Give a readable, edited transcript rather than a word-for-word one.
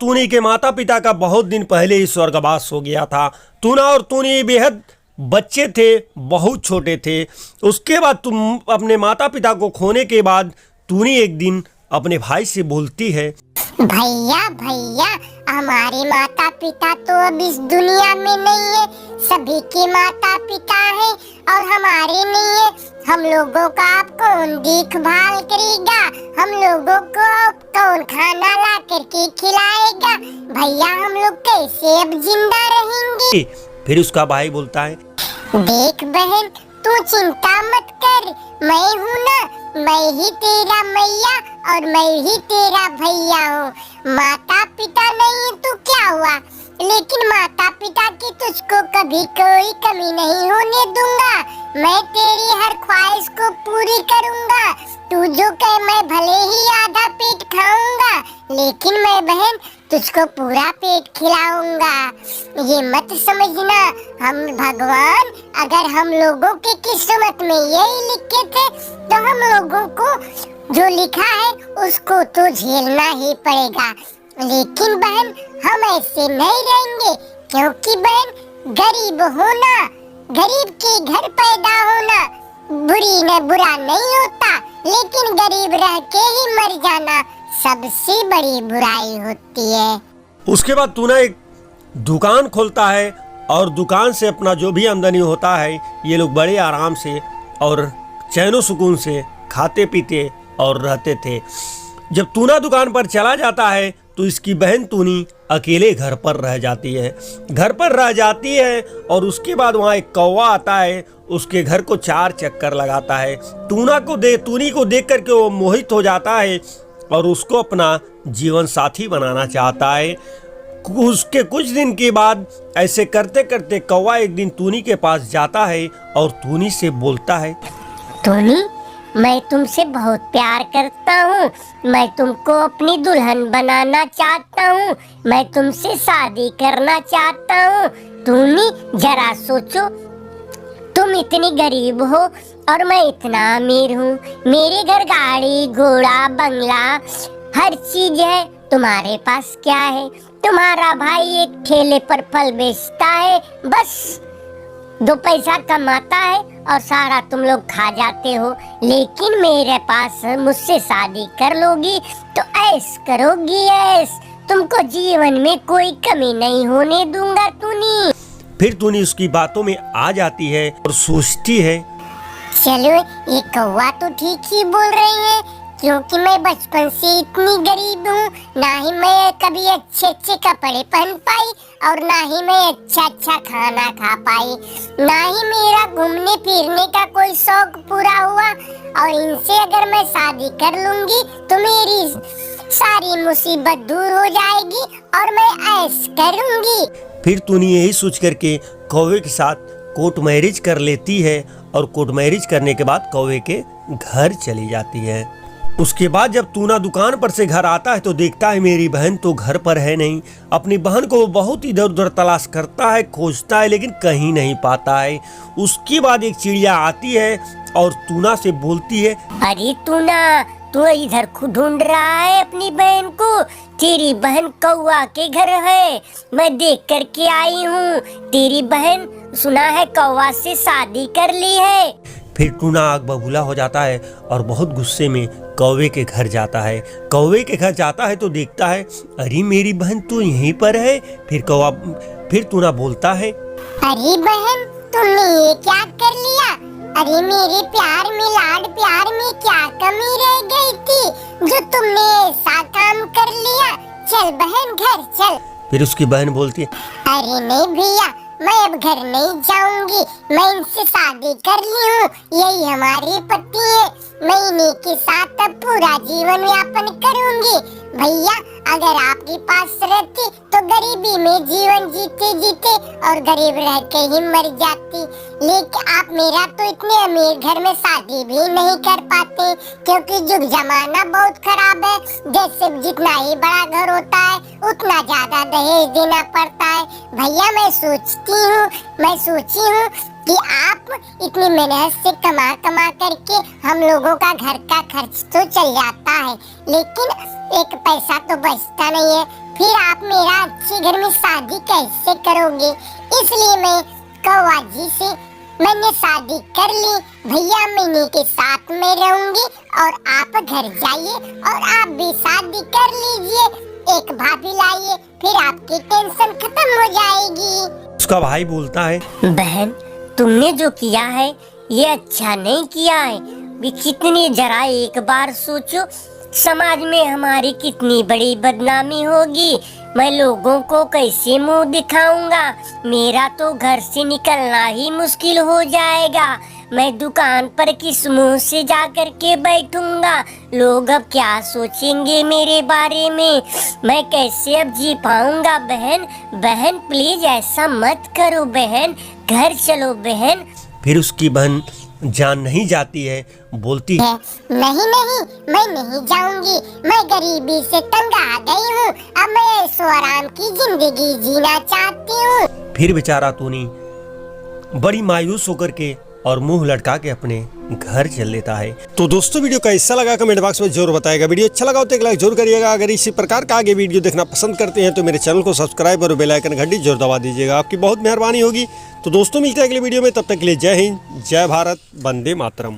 तूनी के माता पिता का बहुत दिन पहले ही स्वर्गवास हो गया था। तूना और तूनी बेहद बच्चे थे, बहुत छोटे थे। उसके बाद तुम अपने माता पिता को खोने के बाद तूनी एक दिन अपने भाई से बोलती है, भैया भैया हमारे माता पिता तो अब इस दुनिया में नहीं है, सभी के माता पिता हैं और हमारे नहीं है। हम लोगों का आप कौन देखभाल करेगा? हम लोगों को कौन खाना ला करके खिलाएगा? भैया हम लोग कैसे अब जिंदा रहेंगे? फिर उसका भाई बोलता है, देख बहन तू चिंता मत कर, मैं हूँ ना, मैं ही तेरा मैया और मैं ही तेरा भैया हूँ। माता पिता नहीं है तो क्या हुआ, लेकिन माता पिता की तुझको कभी कोई कमी नहीं होने दूंगा। मैं तेरी हर ख्वाहिश को पूरी करूंगा। तू जो कहे मैं भले ही आधा पेट खाऊंगा, लेकिन मैं बहन तुझको पूरा पेट खिलाऊंगा। ये मत समझना हम भगवान अगर हम लोगों की किस्मत में यही लिखे थे तो हम लोगों को जो लिखा है उसको तो झेलना ही पड़ेगा। लेकिन बहन हम ऐसे नहीं रहेंगे, क्योंकि बहन गरीब होना, गरीब के घर पैदा होना बुरा नहीं होता, लेकिन गरीब रह के ही मर जाना सबसे बड़ी बुराई होती है। उसके बाद तूना एक दुकान खोलता है और दुकान से अपना जो भी आमदनी होता है ये लोग बड़े आराम से और चैनो सुकून से खाते पीते और रहते थे। जब तूना दुकान पर चला जाता है तो इसकी बहन तूनी अकेले घर पर रह जाती है। घर पर रह जाती है और उसके बाद वहाँ एक कौवा आता है, उसके घर को 4 चक्कर लगाता है। तूनी को देख करके वो मोहित हो जाता है और उसको अपना जीवन साथी बनाना चाहता है। उसके कुछ दिन के बाद ऐसे करते करते कौवा एक दिन तूनी के पास जाता है और तूनी से बोलता है, तूनी मैं तुमसे बहुत प्यार करता हूँ, मैं तुमको अपनी दुल्हन बनाना चाहता हूँ, मैं तुमसे शादी करना चाहता हूँ। तूनी जरा सोचो, तुम इतनी गरीब हो और मैं इतना अमीर हूँ, मेरे घर गाड़ी घोड़ा बंगला हर चीज है, तुम्हारे पास क्या है? तुम्हारा भाई एक ठेले पर फल बेचता है, बस 2 पैसा कमाता है और सारा तुम लोग खा जाते हो। लेकिन मेरे पास मुझसे शादी कर लोगी तो ऐश करोगी ऐश, तुमको जीवन में कोई कमी नहीं होने दूंगा तूनी। फिर तूनी उसकी बातों में आ जाती है और सोचती है, चलो ये कौवा तो ठीक ही बोल रहे हैं, क्योंकि मैं बचपन से इतनी गरीब हूँ, ना ही मैं कभी अच्छे अच्छे कपड़े पहन पाई और ना ही मैं अच्छा अच्छा खाना खा पाई, ना ही मेरा घूमने फिरने का कोई शौक पूरा हुआ। और इनसे अगर मैं शादी कर लूंगी तो मेरी सारी मुसीबत दूर हो जाएगी और मैं ऐश करूंगी। फिर तूनी यही सोच करके कौवे के साथ कोर्ट मैरिज कर लेती है और कोर्ट मैरिज करने के बाद कौवे के घर चली जाती है। उसके बाद जब तूना दुकान पर से घर आता है तो देखता है मेरी बहन तो घर पर है नहीं। अपनी बहन को बहुत इधर उधर तलाश करता है, खोजता है, लेकिन कहीं नहीं पाता है। उसके बाद एक चिड़िया आती है और तूना से बोलती है, अरे तूना तू इधर ढूंढ रहा है अपनी बहन को? तेरी बहन कौवा के घर है, मैं देख कर के आई हूँ। तेरी बहन सुना है कौवा से शादी कर ली है। फिर टूना आग बबूला हो जाता है और बहुत गुस्से में कौवे के घर जाता है। कौवे के घर जाता है तो देखता है, अरे मेरी बहन तो यहीं पर है। फिर टूना बोलता है, अरे बहन तुमने ये क्या कर लिया? अरे मेरे प्यार में लाड प्यार में क्या कमी रह गई थी जो तुमने ऐसा काम कर लिया? चल बहन घर चल। फिर उसकी बहन बोलती है, अरे नहीं भैया मैं अब घर नहीं जाऊंगी, मैं इनसे शादी कर ली हूँ, यही हमारे पति है, मैं इन्हीं के साथ अब पूरा जीवन यापन करूंगी। भैया अगर आपके पास रहती तो गरीबी में जीवन जीते जीते और गरीब रह के ही मर जाती, लेकिन आप मेरा तो इतने अमीर घर में शादी भी नहीं कर पाते, क्योंकि जुग जमाना बहुत खराब है। जैसे जितना ही बड़ा घर होता है उतना ज्यादा दहेज देना पड़ता है। भैया मैं सोची हूँ कि आप इतनी मेहनत से कमा कमा करके हम लोगों का घर का खर्च तो चल जाता है, लेकिन एक पैसा तो बचता नहीं है। फिर आप मेरा अच्छे घर में शादी कैसे करोगे? इसलिए मैं कौवा जी से मैंने शादी कर ली। भैया मैं इन्हीं के साथ में रहूंगी और आप घर जाइए और आप भी शादी कर लीजिए, एक भाभी लाइए, फिर आपकी टेंशन खत्म हो जाएगी। उसका भाई बोलता है, बहन तुमने जो किया है ये अच्छा नहीं किया है। भी कितनी जरा एक बार सोचो, समाज में हमारी कितनी बड़ी बदनामी होगी। मैं लोगों को कैसे मुंह दिखाऊंगा? मेरा तो घर से निकलना ही मुश्किल हो जाएगा। मैं दुकान पर किस मुंह से जा कर के बैठूंगा? लोग अब क्या सोचेंगे मेरे बारे में? मैं कैसे अब जी पाऊंगा? बहन बहन प्लीज ऐसा मत करो बहन, घर चलो बहन। फिर उसकी बहन जान नहीं जाती है, बोलती है, नहीं नहीं मैं नहीं जाऊंगी, मैं गरीबी से तंग आ गई हूँ, अब मैं ऐशो आराम की जिंदगी जीना चाहती हूँ। फिर बेचारा टूनी बड़ी मायूस होकर के और मुंह लटका के अपने घर चल लेता है। तो दोस्तों वीडियो कैसा लगा कमेंट बॉक्स में जरूर बताएगा। वीडियो अच्छा लगा तो एक लाइक जरूर करिएगा। अगर इसी प्रकार का आगे वीडियो देखना पसंद करते हैं तो मेरे चैनल को सब्सक्राइब और बेल आइकन घंटी जरूर दबा दीजिएगा, आपकी बहुत मेहरबानी होगी। तो दोस्तों मिलते हैं अगले वीडियो में, तब तक के लिए जय हिंद, जय भारत, वंदे मातरम।